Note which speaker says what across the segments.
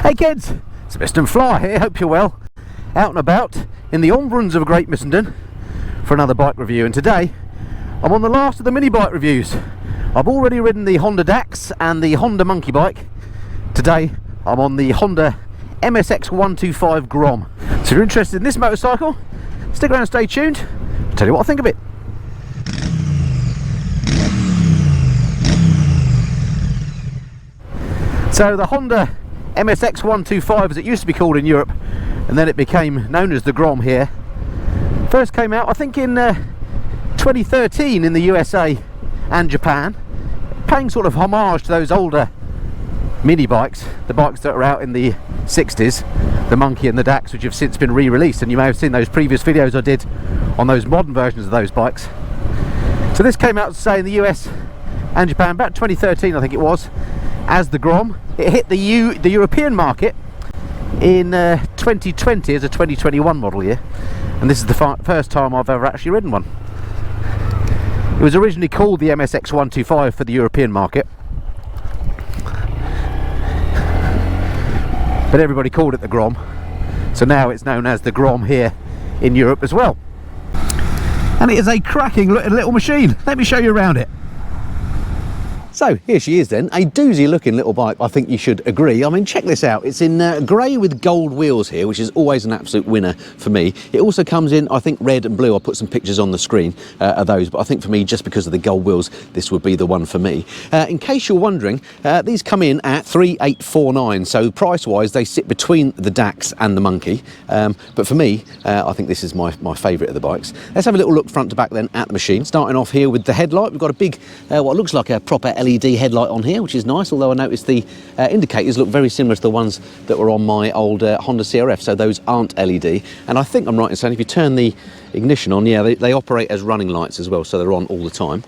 Speaker 1: Hey kids, it's Mr. Fly here, hope you're well. Out and about in the environs of Great Missenden for another bike review, and today I'm on the last of the mini bike reviews. I've already ridden the Honda Dax and the Honda monkey bike. Today I'm on the Honda MSX125 Grom. So if you're interested in this motorcycle, stick around and stay tuned. I'll tell you what I think of it. So the Honda MSX125, as it used to be called in Europe, and then it became known as the Grom here, first came out I think in 2013 in the USA and Japan, paying sort of homage to those older mini bikes, the bikes that are out in the 60s, the Monkey and the Dax, which have since been re-released, and you may have seen those previous videos I did on those modern versions of those bikes. So this came out, say, in the US and Japan about 2013 I think it was, as the Grom. It hit the European market in 2020 as a 2021 model year, and this is the first time I've ever actually ridden one. It was originally called the MSX125 for the European market, but everybody called it the Grom, so now it's known as the Grom here in Europe as well. And it is a cracking little machine. Let me show you around it. So here she is then, a doozy looking little bike, I think you should agree. I mean, check this out, it's in grey with gold wheels here, which is always an absolute winner for me. It also comes in, I think, red and blue. I'll put some pictures on the screen of those, but I think for me, just because of the gold wheels, this would be the one for me. In case you're wondering, these come in at $3,849, so price-wise, they sit between the Dax and the Monkey. But for me, I think this is my favourite of the bikes. Let's have a little look front to back then at the machine. Starting off here with the headlight, we've got a big, what looks like a proper LED headlight on here, which is nice, although I noticed the indicators look very similar to the ones that were on my old Honda CRF, so those aren't LED. And I think I'm right in saying if you turn the ignition on, yeah, they operate as running lights as well, so they're on all the time.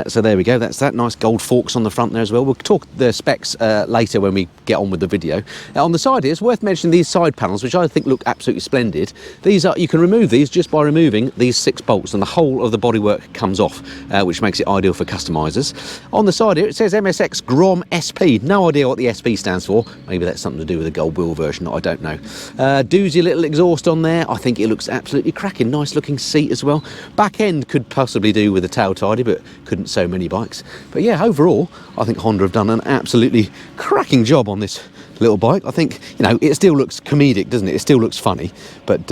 Speaker 1: So there we go, that's that. Nice gold forks on the front there as well. We'll talk the specs later when we get on with the video. On the side here, it's worth mentioning these side panels, which I think look absolutely splendid. These are, you can remove these just by removing these 6 bolts, and the whole of the bodywork comes off, which makes it ideal for customizers. On the side here, it says MSX Grom SP. No idea what the SP stands for. Maybe that's something to do with the gold wheel version, I don't know. Doozy little exhaust on there. I think it looks absolutely cracking. Nice looking seat as well. Back end could possibly do with a tail tidy, but couldn't so many bikes. But yeah, overall I think Honda have done an absolutely cracking job on this little bike. I think, you know, it still looks comedic, doesn't it? It still looks funny, but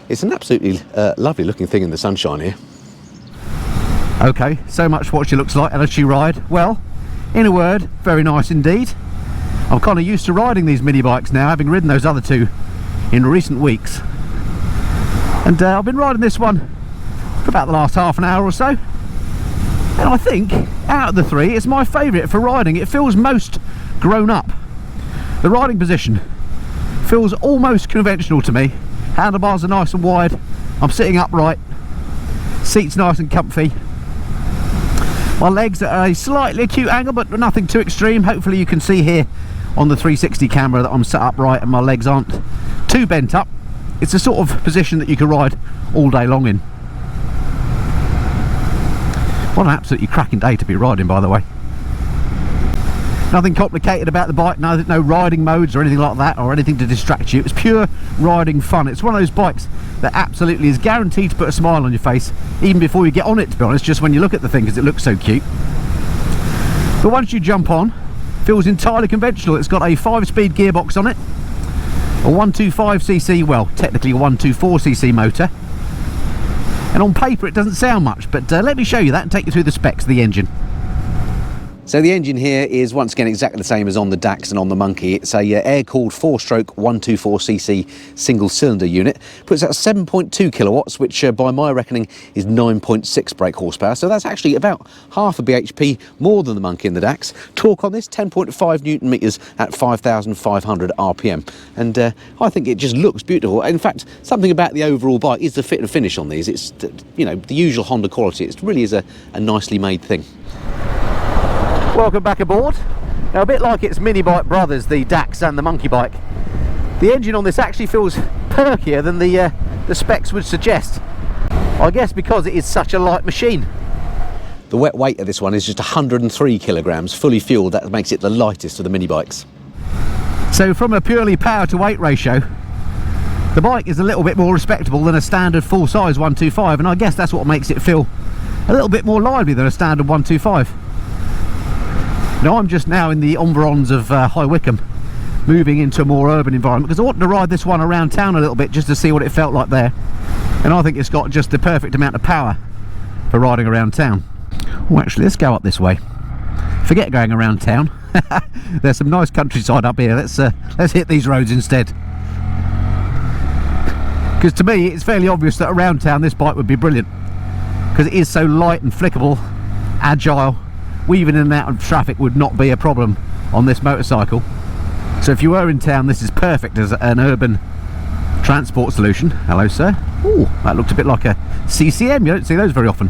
Speaker 1: it's an absolutely lovely looking thing in the sunshine here. Okay, so much what she looks like and as she ride. Well, in a word, very nice indeed. I'm kind of used to riding these mini bikes now, having ridden those other two in recent weeks, and I've been riding this one for about the last half an hour or so. And I think, out of the three, it's my favourite for riding. It feels most grown up. The riding position feels almost conventional to me. Handlebars are nice and wide. I'm sitting upright. Seat's nice and comfy. My legs are at a slightly acute angle, but nothing too extreme. Hopefully you can see here on the 360 camera that I'm sat upright and my legs aren't too bent up. It's a sort of position that you can ride all day long in. What an absolutely cracking day to be riding, by the way. Nothing complicated about the bike, no riding modes or anything like that, or anything to distract you. It's pure riding fun. It's one of those bikes that absolutely is guaranteed to put a smile on your face, even before you get on it, to be honest, just when you look at the thing, because it looks so cute. But once you jump on, it feels entirely conventional. It's got a 5-speed gearbox on it, a 125cc, well, technically a 124cc motor. And on paper it doesn't sound much, but let me show you that and take you through the specs of the engine. So the engine here is once again exactly the same as on the Dax and on the Monkey. It's a air-cooled 4-stroke 124cc single-cylinder unit. Puts out 7.2 kilowatts, which by my reckoning is 9.6 brake horsepower. So that's actually about half a bhp more than the Monkey and the Dax. Torque on this, 10.5 newton meters at 5,500 RPM. And I think it just looks beautiful. In fact, something about the overall bike is the fit and finish on these. It's, you know, the usual Honda quality. It really is a nicely made thing. Welcome back aboard. Now, a bit like its mini bike brothers, the Dax and the Monkey bike, the engine on this actually feels perkier than the specs would suggest. I guess because it is such a light machine. The wet weight of this one is just 103 kilograms, fully fueled. That makes it the lightest of the mini bikes. So from a purely power to weight ratio, the bike is a little bit more respectable than a standard full-size 125, and I guess that's what makes it feel a little bit more lively than a standard 125. Now I'm just now in the environs of High Wycombe, moving into a more urban environment, because I wanted to ride this one around town a little bit just to see what it felt like there. And I think it's got just the perfect amount of power for riding around town. Oh, actually, let's go up this way. Forget going around town. There's some nice countryside up here. Let's hit these roads instead. Because to me, it's fairly obvious that around town this bike would be brilliant, because it is so light and flickable, agile. Weaving in and out of traffic would not be a problem on this motorcycle. So if you were in town, this is perfect as an urban transport solution. Hello, sir. Oh, that looked a bit like a CCM. You don't see those very often.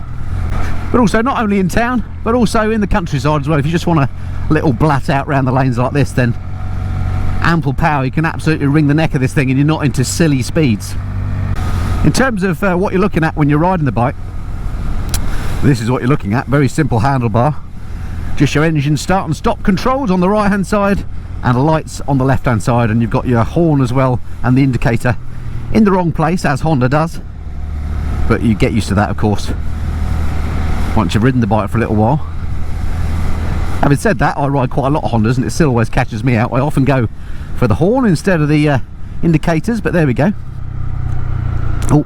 Speaker 1: But also not only in town, but also in the countryside as well. If you just want a little blat out around the lanes like this, then ample power. You can absolutely wring the neck of this thing and you're not into silly speeds. In terms of what you're looking at when you're riding the bike, this is what you're looking at. Very simple handlebar. Just your engine start and stop controls on the right hand side and lights on the left hand side, and you've got your horn as well and the indicator in the wrong place, as Honda does, but you get used to that of course once you've ridden the bike for a little while. Having said that, I ride quite a lot of Hondas and it still always catches me out. I often go for the horn instead of the indicators, but there we go. Oh,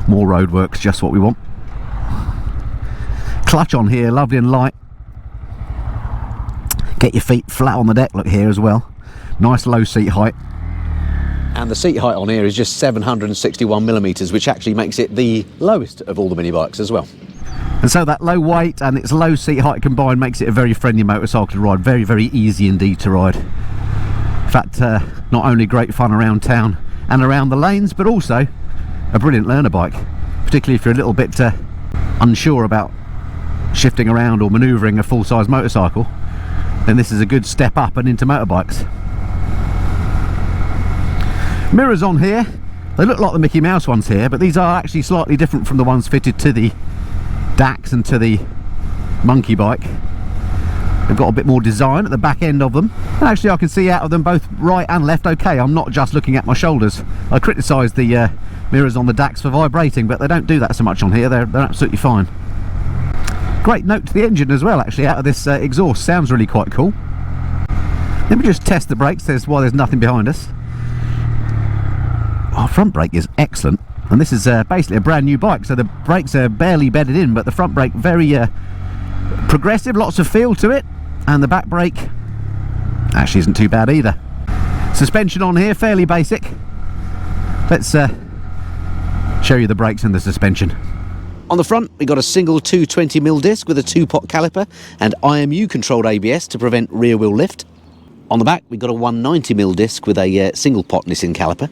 Speaker 1: more roadworks, just what we want. Clutch on here, lovely and light. Get your feet flat on the deck, look here as well. Nice low seat height. And the seat height on here is just 761mm, which actually makes it the lowest of all the mini bikes as well. And so that low weight and its low seat height combined makes it a very friendly motorcycle to ride. Very, very easy indeed to ride. In fact, not only great fun around town and around the lanes, but also a brilliant learner bike. Particularly if you're a little bit unsure about shifting around or manoeuvring a full-size motorcycle, then this is a good step up and into motorbikes. Mirrors on here, they look like the Mickey Mouse ones here, but these are actually slightly different from the ones fitted to the Dax and to the Monkey bike. They've got a bit more design at the back end of them, and actually I can see out of them both right and left okay. I'm not just looking at my shoulders. I criticised the mirrors on the Dax for vibrating, but they don't do that so much on here. They're absolutely fine. Great note to the engine as well, actually, out of this exhaust. Sounds really quite cool. Let me just test the brakes. There's nothing behind us. Our front brake is excellent, and this is basically a brand new bike, so the brakes are barely bedded in, but the front brake very progressive, lots of feel to it, and the back brake actually isn't too bad either. Suspension on here, fairly basic. Let's show you the brakes and the suspension. On the front, we got a single 220mm disc with a 2-pot caliper and IMU controlled ABS to prevent rear wheel lift. On the back, we got a 190mm disc with a single pot Nissin caliper.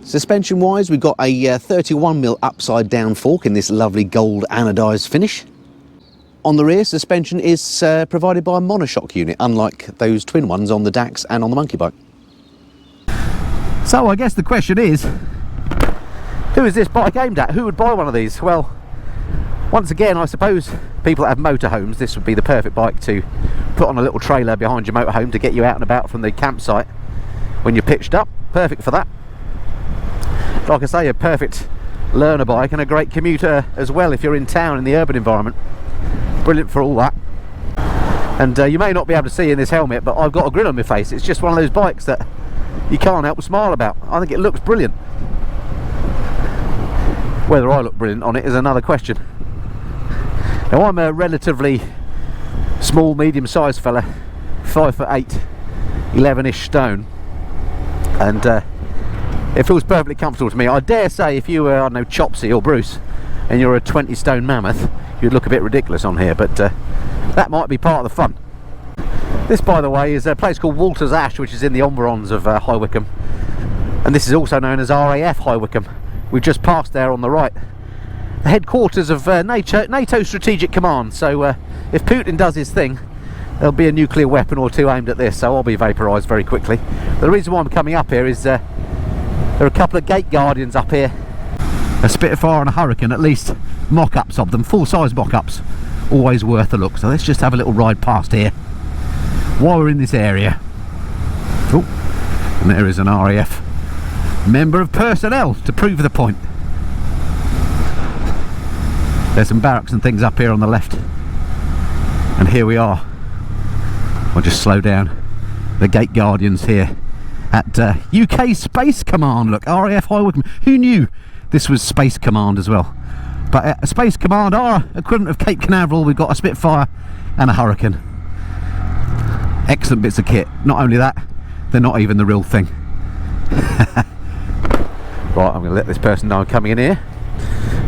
Speaker 1: Suspension wise, we've got a 31mm upside down fork in this lovely gold anodised finish. On the rear, suspension is provided by a monoshock unit, unlike those twin ones on the Dax and on the Monkey bike. So I guess the question is, who is this bike aimed at? Who would buy one of these? Well, once again, I suppose people that have motorhomes, this would be the perfect bike to put on a little trailer behind your motorhome to get you out and about from the campsite when you're pitched up. Perfect for that. Like I say, a perfect learner bike and a great commuter as well if you're in town in the urban environment. Brilliant for all that. And you may not be able to see in this helmet, but I've got a grin on my face. It's just one of those bikes that you can't help but smile about. I think it looks brilliant. Whether I look brilliant on it is another question. Now I'm a relatively small, medium-sized fella, 5'8", 11-ish stone, and it feels perfectly comfortable to me. I dare say if you were, I don't know, Chopsy or Bruce, and you're a 20-stone mammoth, you'd look a bit ridiculous on here, but that might be part of the fun. This, by the way, is a place called Walter's Ash, which is in the environs of High Wycombe, and this is also known as RAF High Wycombe. We've just passed there on the right. The headquarters of NATO Strategic Command, so if Putin does his thing, there'll be a nuclear weapon or two aimed at this, so I'll be vaporised very quickly. The reason why I'm coming up here is there are a couple of gate guardians up here, a Spitfire and a Hurricane, at least mock-ups of them, full-size mock-ups, always worth a look. So let's just have a little ride past here while we're in this area. Oh, And there is an RAF member of personnel to prove the point. There's some barracks and things up here on the left. And here we are. I'll just slow down. The Gate Guardians here at UK Space Command. Look, RAF High Wycombe. Who knew this was Space Command as well? But Space Command are equivalent of Cape Canaveral. We've got a Spitfire and a Hurricane. Excellent bits of kit. Not only that, they're not even the real thing. Right, I'm going to let this person know I'm coming in here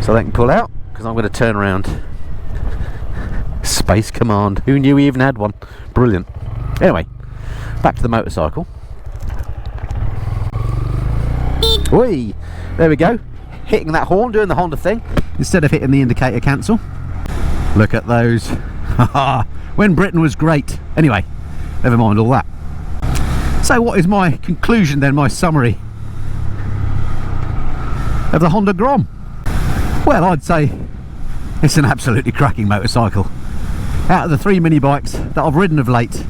Speaker 1: so they can pull out, because I'm going to turn around. Space Command. Who knew we even had one? Brilliant. Anyway, back to the motorcycle. Whee! There we go. Hitting that horn, doing the Honda thing, instead of hitting the indicator cancel. Look at those. When Britain was great. Anyway, never mind all that. So what is my conclusion then, my summary of the Honda Grom? Well, I'd say it's an absolutely cracking motorcycle. Out of the 3 mini bikes that I've ridden of late,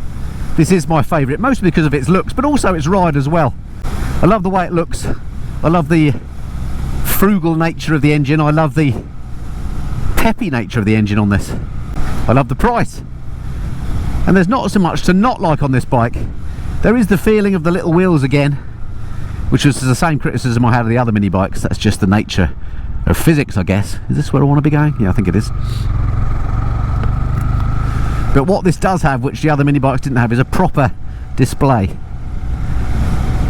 Speaker 1: this is my favourite, mostly because of its looks, but also its ride as well. I love the way it looks. I love the frugal nature of the engine. I love the peppy nature of the engine on this. I love the price. And there's not so much to not like on this bike. There is the feeling of the little wheels again, which was the same criticism I had of the other mini bikes. That's just the nature of physics, I guess. Is this where I want to be going? Yeah, I think it is. But what this does have, which the other mini bikes didn't have, is a proper display.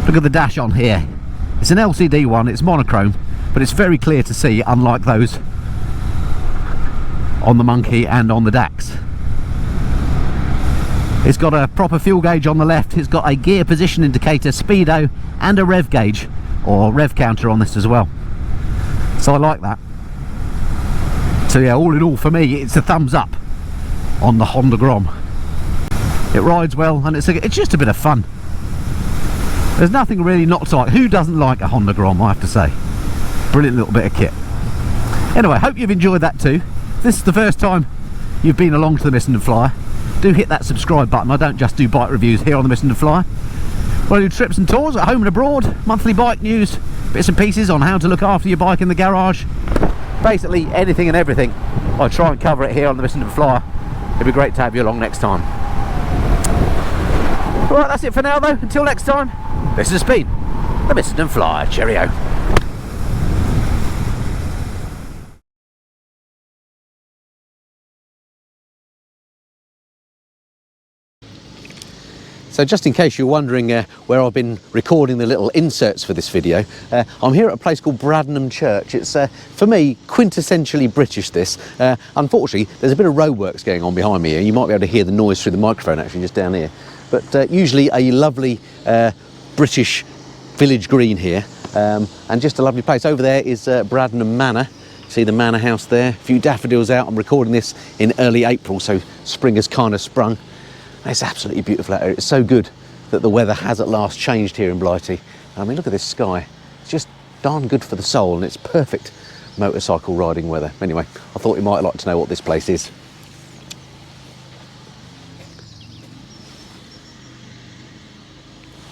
Speaker 1: Look at the dash on here. It's an LCD one, it's monochrome, but it's very clear to see, unlike those on the Monkey and on the Dax. It's got a proper fuel gauge on the left, it's got a gear position indicator, speedo, and a rev gauge, or rev counter on this as well. So I like that. So yeah, all in all, for me, it's a thumbs up on the Honda Grom. It rides well, and it's just a bit of fun. There's nothing really not to like. Who doesn't like a Honda Grom, I have to say. Brilliant little bit of kit. Anyway, hope you've enjoyed that too. If this is the first time you've been along to the Missenden Flyer, do hit that subscribe button. I don't just do bike reviews here on the Missenden Flyer. Well, I do trips and tours at home and abroad, monthly bike news, bits and pieces on how to look after your bike in the garage. Basically anything and everything. I try and cover it here on the Missenden Flyer. It'd be great to have you along next time. Right, that's it for now though. Until next time, this has been the Missenden Flyer. Cheerio. So just in case you're wondering where I've been recording the little inserts for this video, I'm here at a place called Bradnam Church. It's, for me, quintessentially British this. Unfortunately, there's a bit of roadworks going on behind me here. You might be able to hear the noise through the microphone actually just down here. But usually a lovely British village green here, and just a lovely place. Over there is Bradnam Manor. See the manor house there, a few daffodils out. I'm recording this in early April, so spring has kind of sprung. It's absolutely beautiful out here. It's so good that the weather has at last changed here in Blighty. I mean, look at this sky. It's just darn good for the soul, and it's perfect motorcycle riding weather. Anyway, I thought you might like to know what this place is.